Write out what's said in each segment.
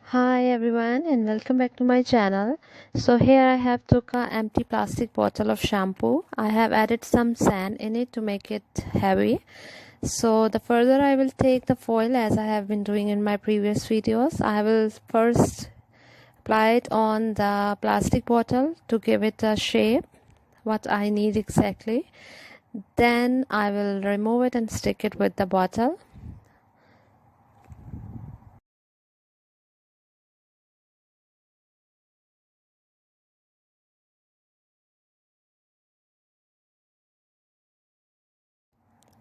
Hi everyone and welcome back to my channel. So here I have took a empty plastic bottle of shampoo. I have added some sand in it to make it heavy. So the further I will take the foil as I have been doing in my previous videos. I will first apply it on the plastic bottle to give it a shape what I need exactly. Then I will remove it and stick it with the bottle.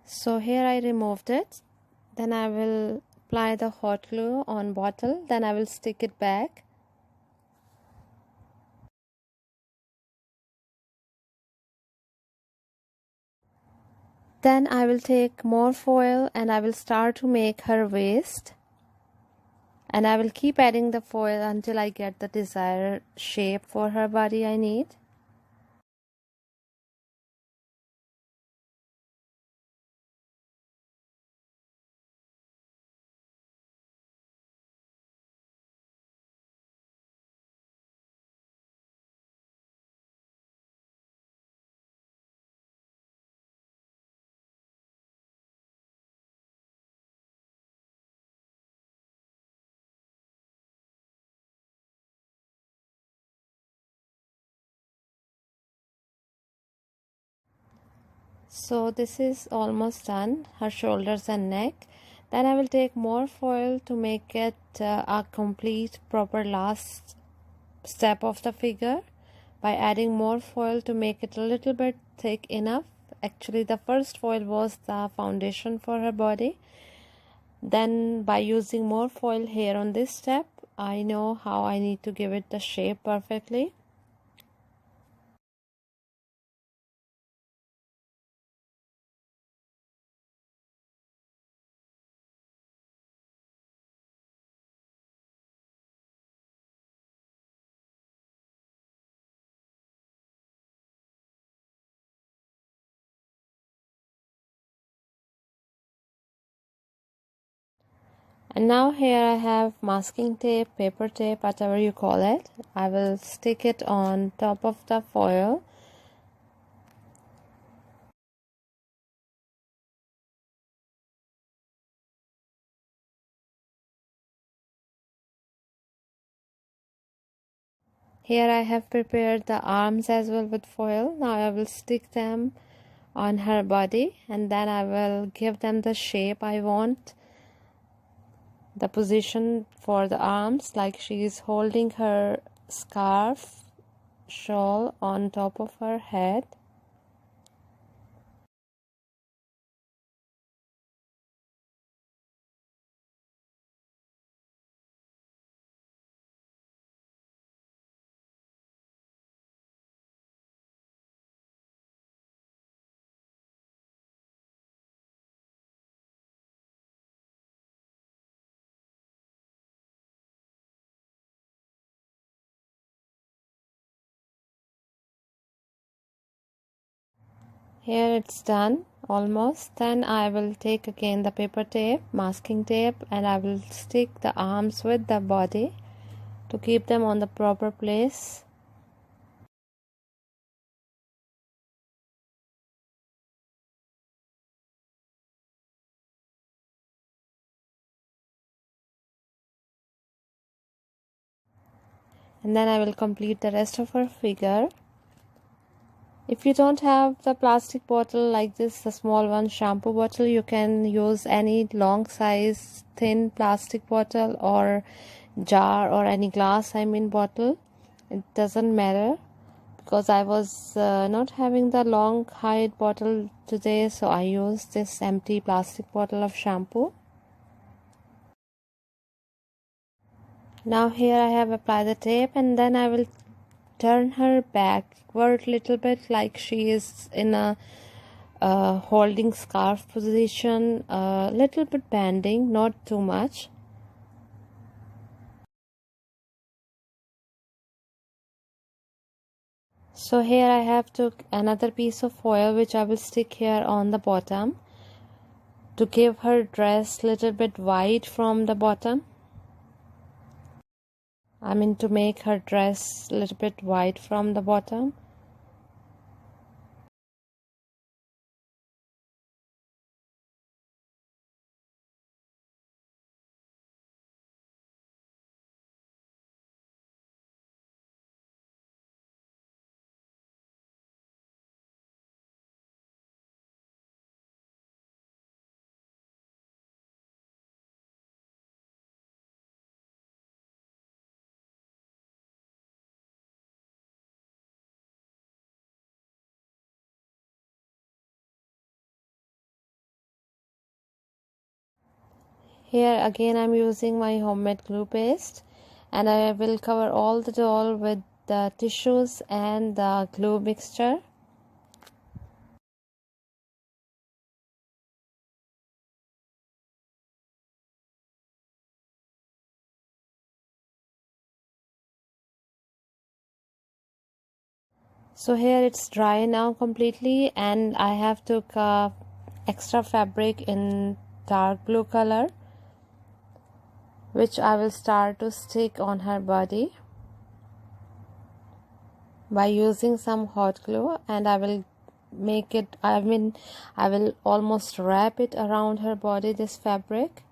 So here I removed it. Then I will apply the hot glue on bottle. Then I will stick it back. Then I will take more foil and I will start to make her waist. And I will keep adding the foil until I get the desired shape for her body I need. So this is almost done, her shoulders and neck. Then I will take more foil to make it a complete proper last step of the figure by adding more foil to make it a little bit thick enough. Actually the first foil was the foundation for her body. Then by using more foil here on this step, I know how I need to give it the shape perfectly. And now here I have masking tape, paper tape, whatever you call it. I will stick it on top of the foil. Here I have prepared the arms as well with foil. Now I will stick them on her body and then I will give them the shape I want. The position for the arms, like she is holding her scarf shawl on top of her head. Here it's done almost. Then I will take again the paper tape, masking tape, and I will stick the arms with the body to keep them on the proper place. And then I will complete the rest of her figure. If you don't have the plastic bottle like this, the small one shampoo bottle, you can use any long size thin plastic bottle or jar or any glass bottle. It doesn't matter, because I was not having the long height bottle today, so I used this empty plastic bottle of shampoo. Now here I have applied the tape and then I will turn her backward little bit, like she is in a holding scarf position, a little bit bending, not too much. So here I have took another piece of foil which I will stick here on the bottom to give her dress little bit wide from the bottom. to make her dress a little bit wide from the bottom. Here again I'm using my homemade glue paste, and I will cover all the doll with the tissues and the glue mixture. So here it's dry now completely, and I have took extra fabric in dark blue color, which I will start to stick on her body by using some hot glue, and I will make it, I will almost wrap it around her body, this fabric.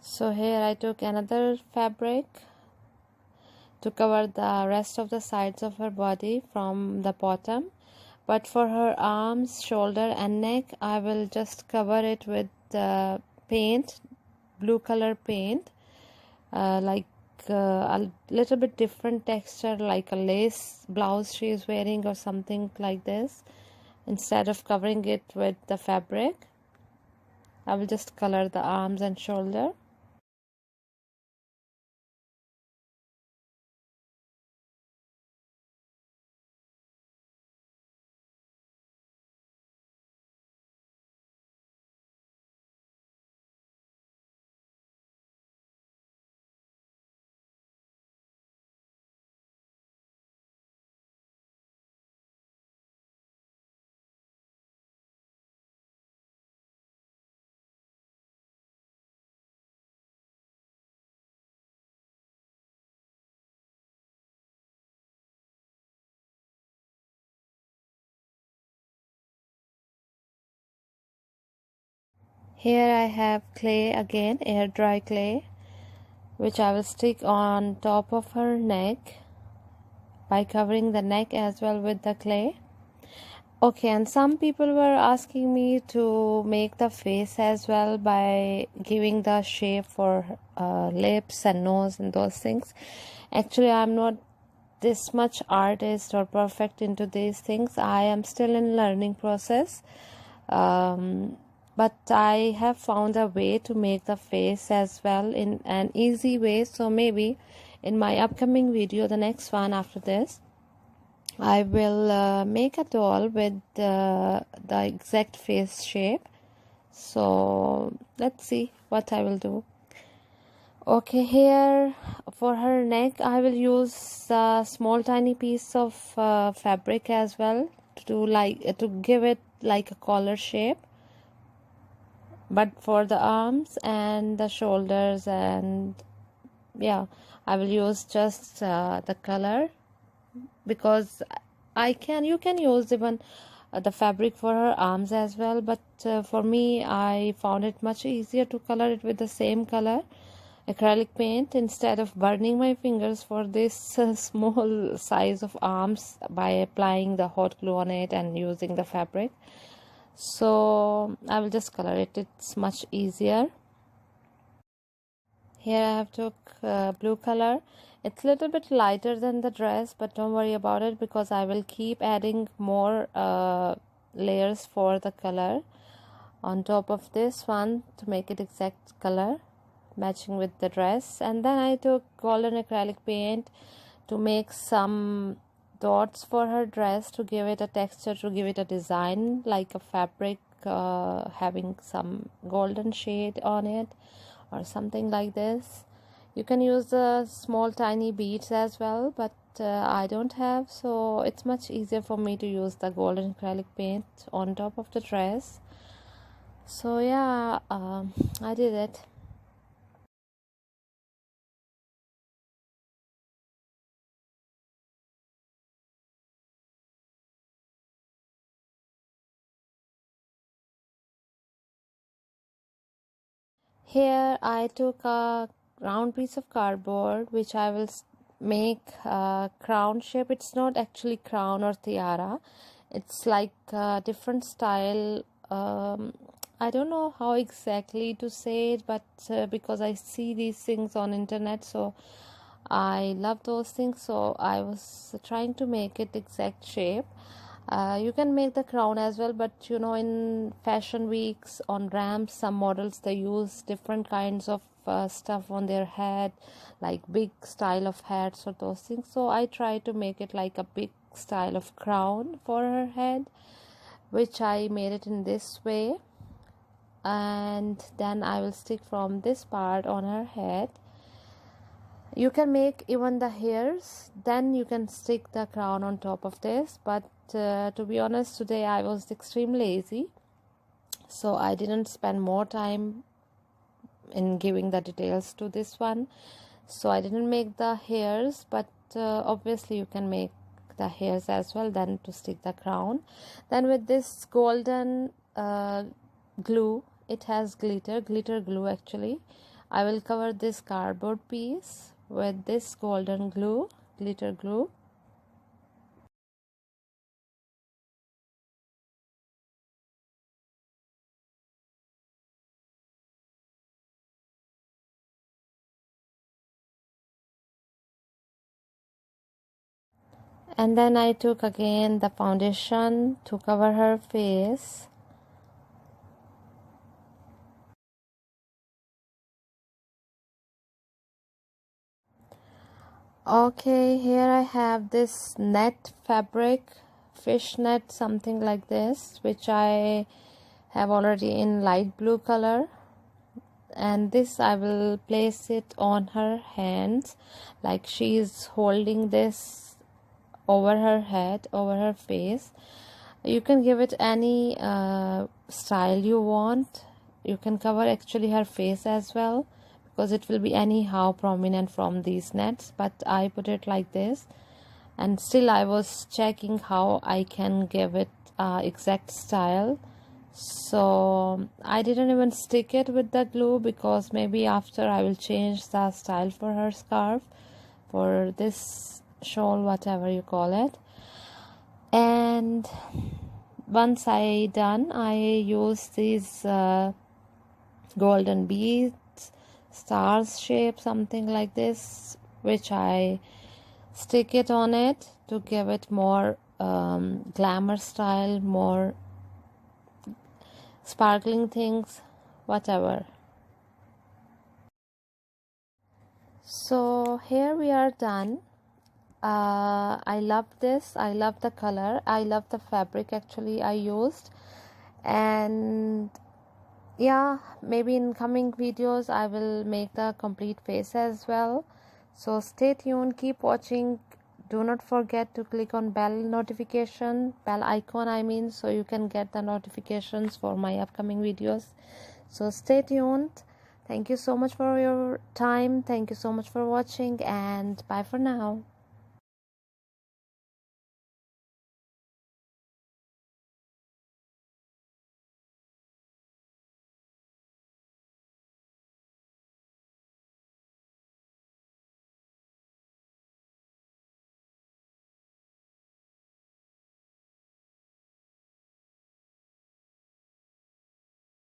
So here I took another fabric to cover the rest of the sides of her body from the bottom, but for her arms, shoulder and neck I will just cover it with paint, blue color paint, like a little bit different texture, like a lace blouse she is wearing or something like this. Instead of covering it with the fabric, I will just color the arms and shoulder. Here I have clay again, air dry clay, which I will stick on top of her neck by covering the neck as well with the clay. Okay, and some people were asking me to make the face as well by giving the shape for lips and nose and those things. Actually, I'm not this much artist or perfect into these things. I am still in learning process. But I have found a way to make the face as well in an easy way. So maybe in my upcoming video, the next one after this, I will make a doll with the exact face shape. So let's see what I will do. Okay, here for her neck I will use a small tiny piece of fabric as well to give it like a collar shape. But for the arms and the shoulders, and yeah, I will use just the color, because you can use even the fabric for her arms as well, but for me I found it much easier to color it with the same color, acrylic paint, instead of burning my fingers for this small size of arms by applying the hot glue on it and using the fabric. So I will just color it, it's much easier. Here I have took blue color. It's a little bit lighter than the dress, but don't worry about it because I will keep adding more layers for the color on top of this one to make it exact color matching with the dress. And then I took golden acrylic paint to make some dots for her dress, to give it a texture, to give it a design like a fabric having some golden shade on it or something like this. You can use the small tiny beads as well, but I don't have, so it's much easier for me to use the golden acrylic paint on top of the dress. So yeah, I did it. Here I took a round piece of cardboard which I will make a crown shape. It's not actually crown or tiara, it's like a different style. I don't know how exactly to say it, but because I see these things on internet, so I love those things, so I was trying to make it exact shape. You can make the crown as well, but you know, in fashion weeks, on ramps, some models they use different kinds of stuff on their head, like big style of hats or those things. So I try to make it like a big style of crown for her head, which I made it in this way. And then I will stick from this part on her head. You can make even the hairs, then you can stick the crown on top of this, but to be honest, today I was extremely lazy, so I didn't spend more time in giving the details to this one, so I didn't make the hairs, but obviously you can make the hairs as well, then to stick the crown. Then with this golden glue, it has glitter glue actually, I will cover this cardboard piece with this golden glue, glitter glue. And then I took again the foundation to cover her face. Okay, here I have this net fabric, fish net, something like this, which I have already in light blue color. And this I will place it on her hands, like she is holding this over her head, over her face. You can give it any style you want. You can cover actually her face as well, because it will be anyhow prominent from these nets, but I put it like this. And still I was checking how I can give it exact style, so I didn't even stick it with the glue, because maybe after I will change the style for her scarf, for this shawl, whatever you call it. And once I done, I use these golden beads, stars shape, something like this, which I stick it on it to give it more glamour style, more sparkling things, whatever. So here we are done. I love this, I love the color, I love the fabric actually I used. And yeah, maybe in coming videos I will make the complete face as well. So stay tuned, keep watching. Do not forget to click on bell icon I mean, so you can get the notifications for my upcoming videos. So stay tuned. Thank you so much for your time. Thank you so much for watching, and bye for now.